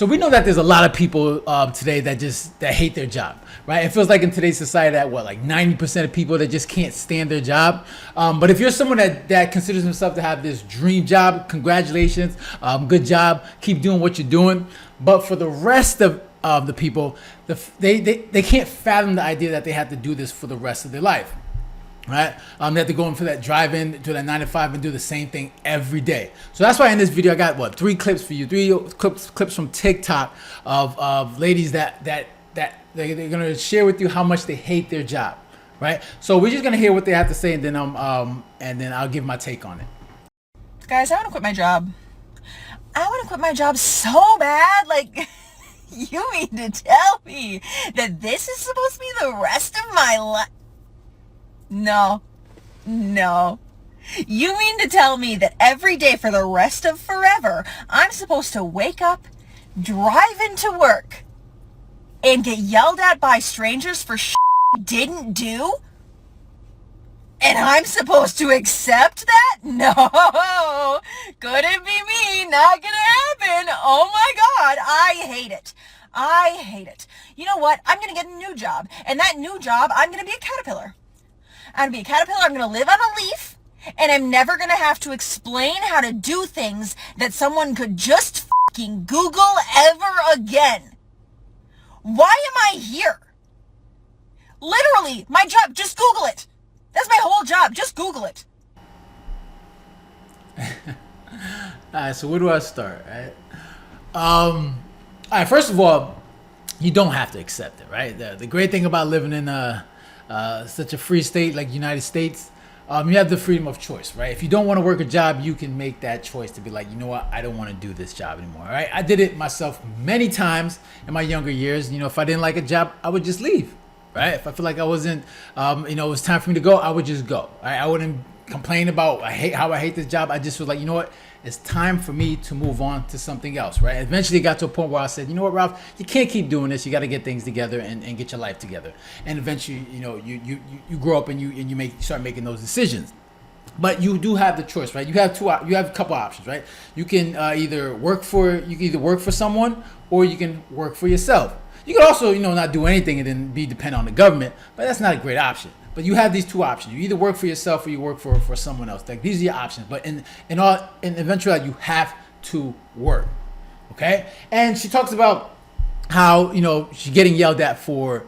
So we know that there's a lot of people today that hate their job, right? It feels like in today's society that like 90% of people that just can't stand their job. But if you're someone that considers himself to have this dream job, congratulations, good job, keep doing what you're doing. But for the rest of the people, they can't fathom the idea that they have to do this for the rest of their life. Right? They have to go in for that drive-in, to that 9 to 5, and do the same thing every day. So that's why in this video I got 3 clips for you, 3 clips from TikTok of ladies that they're gonna share with you how much they hate their job, right? So we're just gonna hear what they have to say, and then I'll give my take on it. Guys, I want to quit my job. I want to quit my job so bad, like. You mean to tell me that this is supposed to be the rest of my life? No. You mean to tell me that every day for the rest of forever, I'm supposed to wake up, drive into work, and get yelled at by strangers for shit I didn't do? And I'm supposed to accept that? No. Couldn't be me. Not gonna happen. Oh my God. I hate it. You know what? I'm gonna get a new job. And that new job, I'm gonna be a caterpillar. I'm going to be a caterpillar, I'm going to live on a leaf, and I'm never going to have to explain how to do things that someone could just fucking Google ever again. Why am I here? Literally, my job, just Google it. That's my whole job, just Google it. Alright, so where do I start, right? Alright, first of all, you don't have to accept it, right? The great thing about living in such a free state like United States, you have the freedom of choice, right? If you don't want to work a job, you can make that choice to be like, you know what, I don't want to do this job anymore, right? I did it myself many times in my younger years. You know, if I didn't like a job, I would just leave, right? If I feel like I wasn't, it was time for me to go, I would just go, right? I wouldn't complain about how I hate this job. I just was like, you know what, it's time for me to move on to something else, right? Eventually it got to a point where I said, you know what, Ralph, you can't keep doing this. You got to get things together and get your life together. And eventually, you know, you grow up and you start making those decisions. But you do have the choice, right? You have a couple options, right? You can either work for someone, or you can work for yourself. You can also, not do anything and then be dependent on the government, but that's not a great option. But you have these 2 options. You either work for yourself or you work for someone else. Like, these are your options. But in eventuality, you have to work. Okay? And she talks about how, she's getting yelled at for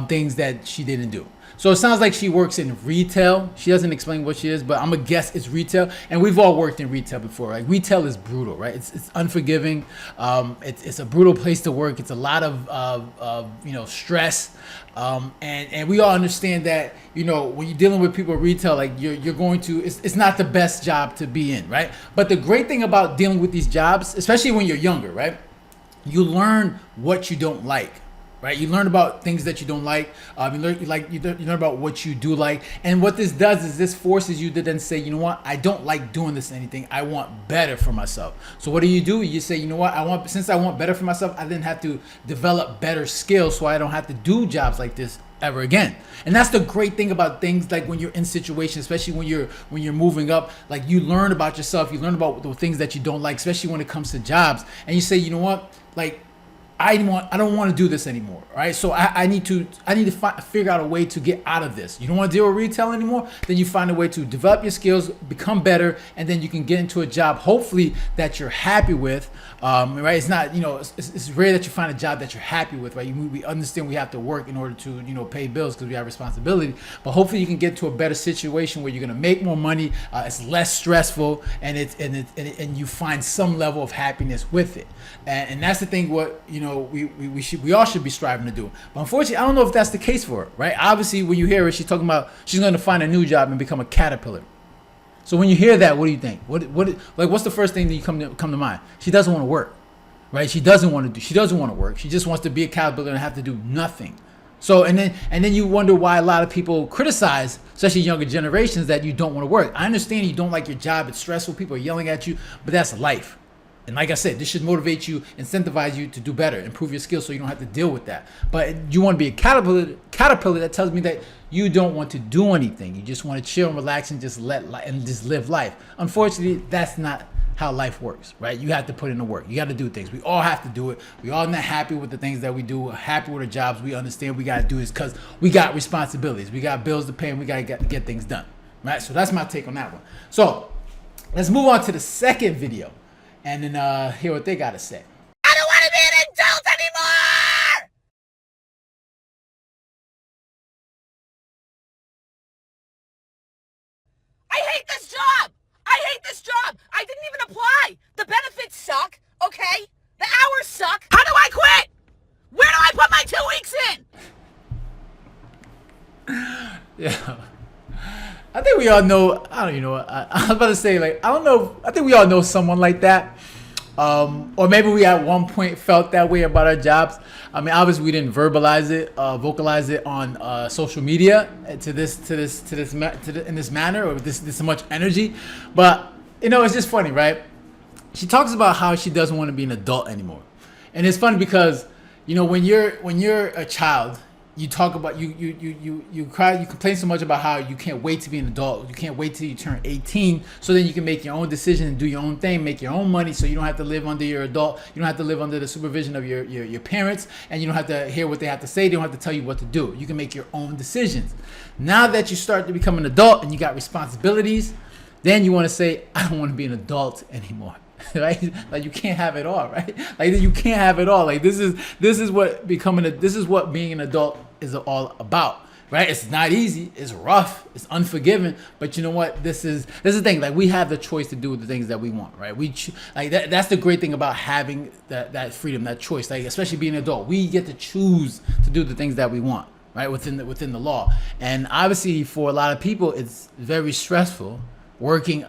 things that she didn't do. So it sounds like she works in retail. She doesn't explain what she is, but I'm gonna guess it's retail. And we've all worked in retail before. Like, retail is brutal, right? It's unforgiving. It's a brutal place to work. It's a lot of stress. And we all understand that, when you're dealing with people in retail, like you're going to, it's not the best job to be in, right? But the great thing about dealing with these jobs, especially when you're younger, right? You learn what you don't like. Right, you learn about things that you don't like. You learn about what you do like, and what this does is this forces you to then say, you know what, I don't like doing this anything. I want better for myself. So what do? You say, you know what, since I want better for myself, I then have to develop better skills so I don't have to do jobs like this ever again. And that's the great thing about things like when you're in situations, especially when you're moving up, like you learn about yourself, you learn about the things that you don't like, especially when it comes to jobs, and you say, you know what, like, I don't want to do this anymore, right? So I need to figure out a way to get out of this. You don't want to deal with retail anymore? Then you find a way to develop your skills, become better, and then you can get into a job, hopefully, that you're happy with, right? It's not, it's rare that you find a job that you're happy with, right? We understand we have to work in order to, pay bills because we have responsibility, but hopefully you can get to a better situation where you're going to make more money, it's less stressful, and you find some level of happiness with it. And that's the thing, what, we all should be striving to do. But unfortunately, I don't know if that's the case for her, right? Obviously, when you hear her, she's talking about she's going to find a new job and become a caterpillar. So when you hear that, what do you think? What's the first thing that you come to mind? She doesn't want to work, right? She doesn't want to work. She just wants to be a caterpillar and have to do nothing. So and then you wonder why a lot of people criticize, especially younger generations, that you don't want to work. I understand you don't like your job; it's stressful. People are yelling at you, but that's life. And like I said, this should motivate you, incentivize you to do better, improve your skills so you don't have to deal with that. But you want to be a caterpillar, that tells me that you don't want to do anything. You just want to chill and relax and just live life. Unfortunately, that's not how life works, right? You have to put in the work. You got to do things. We all have to do it. We all not happy with the things that we do. We're happy with our jobs. We understand we got to do this because we got responsibilities. We got bills to pay, and we got to get things done, right? So that's my take on that one. So let's move on to the second video and then hear what they got to say. I don't want to be an adult anymore! I hate this job! I hate this job! I didn't even apply! The benefits suck, okay? The hours suck! How do I quit? Where do I put my 2 weeks in? Yeah. I think we all know, I don't even know, I was about to say, like, I don't know, I think we all know someone like that. Or maybe we at one point felt that way about our jobs. I mean, obviously we didn't vocalize it on social media in this manner or with this much energy. But you know, it's just funny, right? She talks about how she doesn't want to be an adult anymore, and it's funny because you know when you're a child, you talk about you cry, you complain so much about how you can't wait to be an adult. You can't wait till you turn 18 so then you can make your own decision and do your own thing, make your own money, so you don't have to live under your adult. You don't have to live under the supervision of your parents, and you don't have to hear what they have to say. They don't have to tell you what to do. You can make your own decisions. Now that you start to become an adult and you got responsibilities, then you want to say, I don't want to be an adult anymore. Right? Like you can't have it all, right? Like you can't have it all. Like this is what being an adult is all about, right? It's not easy, it's rough, it's unforgiving, but you know what? This is the thing. Like we have the choice to do the things that we want, right? That's the great thing about having that freedom, that choice. Like especially being an adult, we get to choose to do the things that we want, right? Within the law. And obviously for a lot of people, it's very stressful working,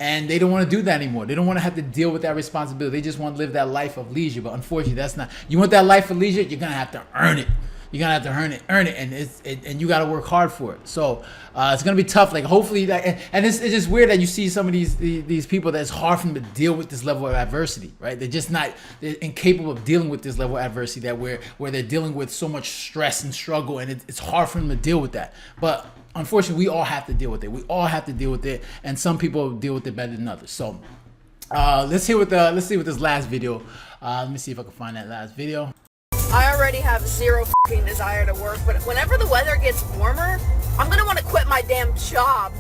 and they don't want to do that anymore. They don't want to have to deal with that responsibility. They just want to live that life of leisure. But unfortunately, that's not. You want that life of leisure, you're gonna have to earn it. You're gonna have to earn it, and you got to work hard for it. So it's gonna be tough. Like hopefully, and it's just weird that you see some of these people that it's hard for them to deal with this level of adversity, right? They're incapable of dealing with this level of adversity that where they're dealing with so much stress and struggle, and it's hard for them to deal with that. But unfortunately, we all have to deal with it. We all have to deal with it, and some people deal with it better than others. So let's see what this last video. Let me see if I can find that last video. I already have zero fucking desire to work, but whenever the weather gets warmer, I'm gonna want to quit my damn job.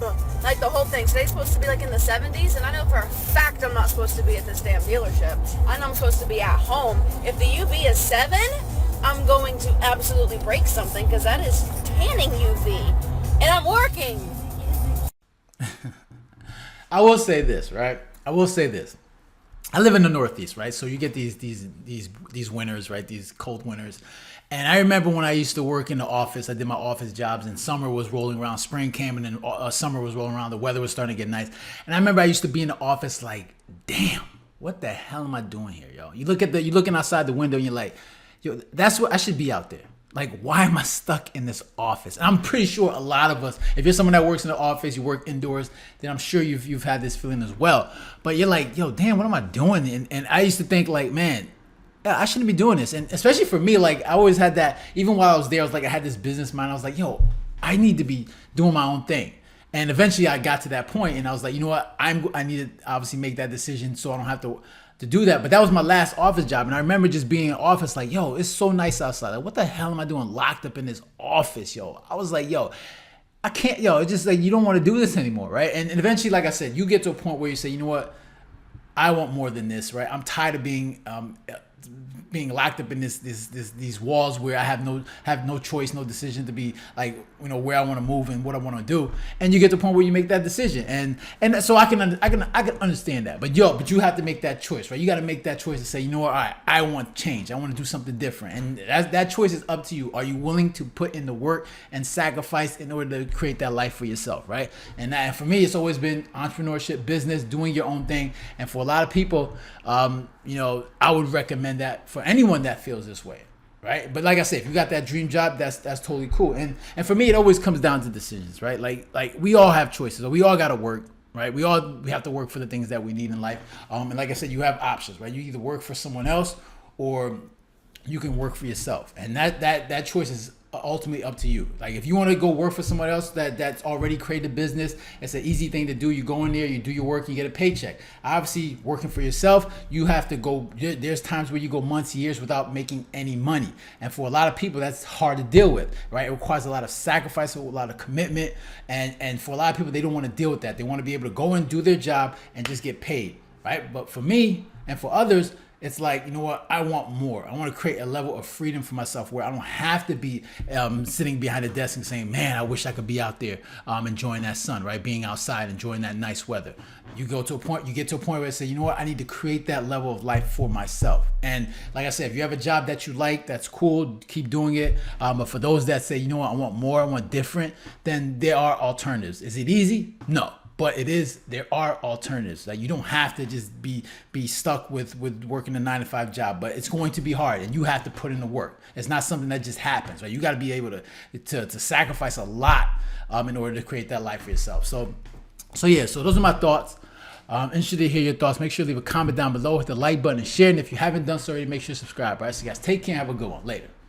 Like the whole thing. Today's supposed to be like in the 70s, and I know for a fact I'm not supposed to be at this damn dealership. I know I'm supposed to be at home. If the UV is 7, I'm going to absolutely break something because that is tanning UV. And I'm working. I will say this, right? I live in the Northeast, right? So you get these winters, right? These cold winters. And I remember when I used to work in the office, I did my office jobs, and summer was rolling around, spring came, and then summer was rolling around. The weather was starting to get nice. And I remember I used to be in the office like, damn, what the hell am I doing here, yo? You're looking outside the window and you're like, yo, that's what I should be out there. Like, why am I stuck in this office? And I'm pretty sure a lot of us, if you're someone that works in the office, you work indoors, then I'm sure you've had this feeling as well. But you're like, yo, damn, what am I doing? And I used to think like, man, I shouldn't be doing this. And especially for me, like I always had that, even while I was there, I was like, I had this business mind. I was like, yo, I need to be doing my own thing. And eventually I got to that point and I was like, you know what? I need to obviously make that decision so I don't have to do that. But that was my last office job. And I remember just being in office like, yo, it's so nice outside. Like, what the hell am I doing locked up in this office, yo? I was like, yo, I can't, yo, it's just like, you don't want to do this anymore, right? And eventually, like I said, you get to a point where you say, you know what? I want more than this, right? I'm tired of being locked up in these walls where I have no choice, no decision to be like, where I want to move and what I want to do. And you get to the point where you make that decision, and so I can understand that. But you have to make that choice, right? You got to make that choice to say, you know what, all right, I want change. I want to do something different, and that choice is up to you. Are you willing to put in the work and sacrifice in order to create that life for yourself, right? And for me, it's always been entrepreneurship, business, doing your own thing. And for a lot of people, I would recommend that for anyone that feels this way, right? But like I said, if you got that dream job, that's totally cool. And for me, it always comes down to decisions, right? Like we all have choices. We all got to work, right? We have to work for the things that we need in life. And like I said, you have options, right? You either work for someone else or you can work for yourself. And that choice is ultimately up to you. Like if you want to go work for someone else that's already created a business, it's an easy thing to do. You go in there, you do your work, you get a paycheck. Obviously, working for yourself, you have to go. There's times where you go months, years without making any money, and for a lot of people, that's hard to deal with, right? It requires a lot of sacrifice, a lot of commitment, and for a lot of people, they don't want to deal with that. They want to be able to go and do their job and just get paid, right? But for me and for others, it's like, you know what? I want more. I want to create a level of freedom for myself where I don't have to be sitting behind a desk and saying, man, I wish I could be out there enjoying that sun, right? Being outside, enjoying that nice weather. You get to a point where you say, you know what? I need to create that level of life for myself. And like I said, if you have a job that you like, that's cool. Keep doing it. But for those that say, you know what? I want more. I want different. Then there are alternatives. Is it easy? No. But there are alternatives. Like you don't have to just be stuck with working a 9-to-5 job, but it's going to be hard and you have to put in the work. It's not something that just happens, right? You got to be able to sacrifice a lot in order to create that life for yourself. So those are my thoughts. Interested to hear your thoughts. Make sure to leave a comment down below, hit the like button and share. And if you haven't done so already, make sure to subscribe. All right, so guys, take care and have a good one. Later.